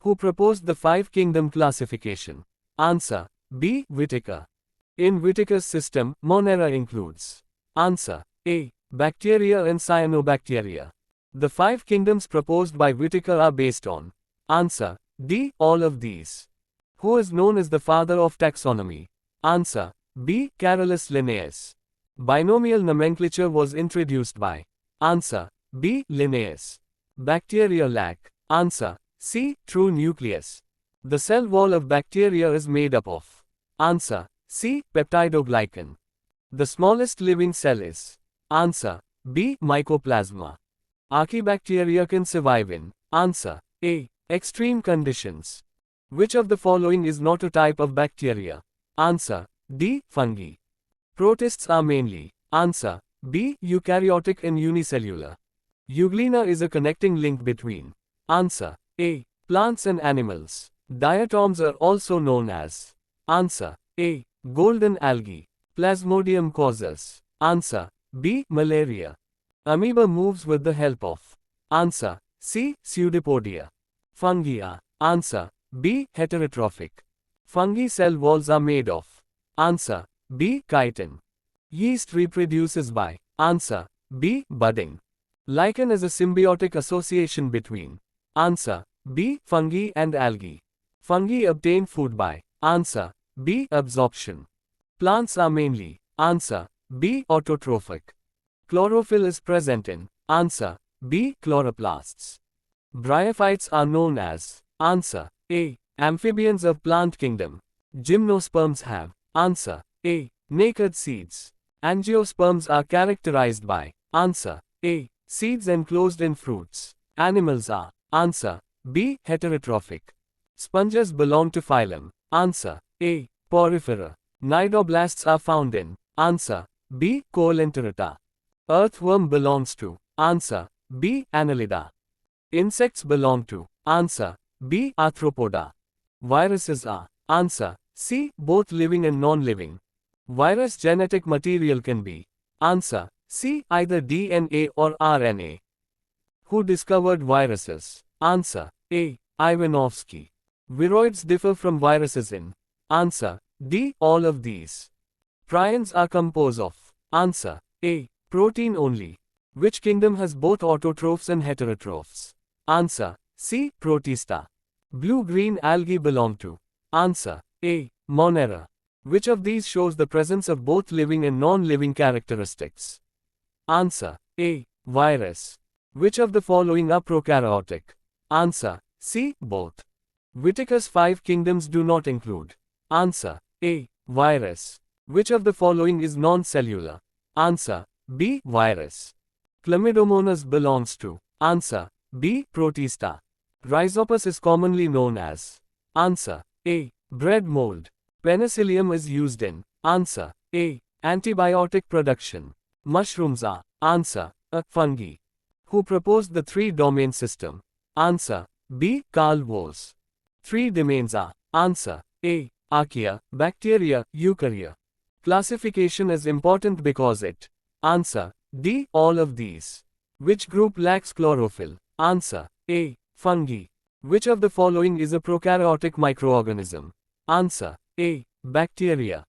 Who proposed the five-kingdom classification? Answer: B. Whittaker. In Whittaker's system, Monera includes. Answer: A. Bacteria and cyanobacteria. The five kingdoms proposed by Whittaker are based on. Answer: D. All of these. Who is known as the father of taxonomy? Answer: B. Carolus Linnaeus. Binomial nomenclature was introduced by. Answer: B. Linnaeus. Bacteria lack. Answer: C. True nucleus. The cell wall of bacteria is made up of. Answer: C. Peptidoglycan. The smallest living cell is. Answer: B. Mycoplasma. Archaebacteria can survive in. Answer: A. Extreme conditions. Which of the following is not a type of bacteria? Answer: D. Fungi. Protists are mainly. Answer: B. Eukaryotic and unicellular. Euglena is a connecting link between. Answer: A. Plants and animals. Diatoms are also known as. Answer: A. Golden algae. Plasmodium causes. Answer: B. Malaria. Amoeba moves with the help of. Answer: C. Pseudopodia. Fungi are. Answer: B. Heterotrophic. Fungi cell walls are made of. Answer: B. Chitin. Yeast reproduces by. Answer: B. Budding. Lichen is a symbiotic association between. Answer: B. Fungi and algae. Fungi obtain food by. Answer: B. Absorption. Plants are mainly. Answer: B. Autotrophic. Chlorophyll is present in. Answer: B. Chloroplasts. Bryophytes are known as. Answer: A. Amphibians of plant kingdom. Gymnosperms have. Answer: A. Naked seeds. Angiosperms are characterized by. Answer: A. Seeds enclosed in fruits. Animals are. Answer: B. Heterotrophic. Sponges belong to phylum. Answer: A. Porifera. Cnidoblasts are found in. Answer: B. Coelenterata. Earthworm belongs to. Answer: B. Annelida. Insects belong to. Answer: B. Arthropoda. Viruses are. Answer: C. Both living and non-living. Virus genetic material can be. Answer: C. Either DNA or RNA. Who discovered viruses? Answer: A. Ivanovsky. Viroids differ from viruses in. Answer: D. All of these. Prions are composed of. Answer: A. Protein only. Which kingdom has both autotrophs and heterotrophs? Answer: C. Protista. Blue-green algae belong to. Answer: A. Monera. Which of these shows the presence of both living and non-living characteristics? Answer: A. Virus. Which of the following are prokaryotic? Answer: C. Both. Whittaker's five kingdoms do not include. Answer: A. Virus. Which of the following is non-cellular? Answer: B. Virus. Chlamydomonas belongs to. Answer: B. Protista. Rhizopus is commonly known as. Answer: A. Bread mold. Penicillium is used in. Answer: A. Antibiotic production. Mushrooms are. Answer: A. Fungi. Who proposed the three-domain system? Answer: B. Karl Woese. Three domains are. Answer: A. Archaea, bacteria, eukarya. Classification is important because it. Answer: D. All of these. Which group lacks chlorophyll? Answer: A. Fungi. Which of the following is a prokaryotic microorganism? Answer: A. Bacteria.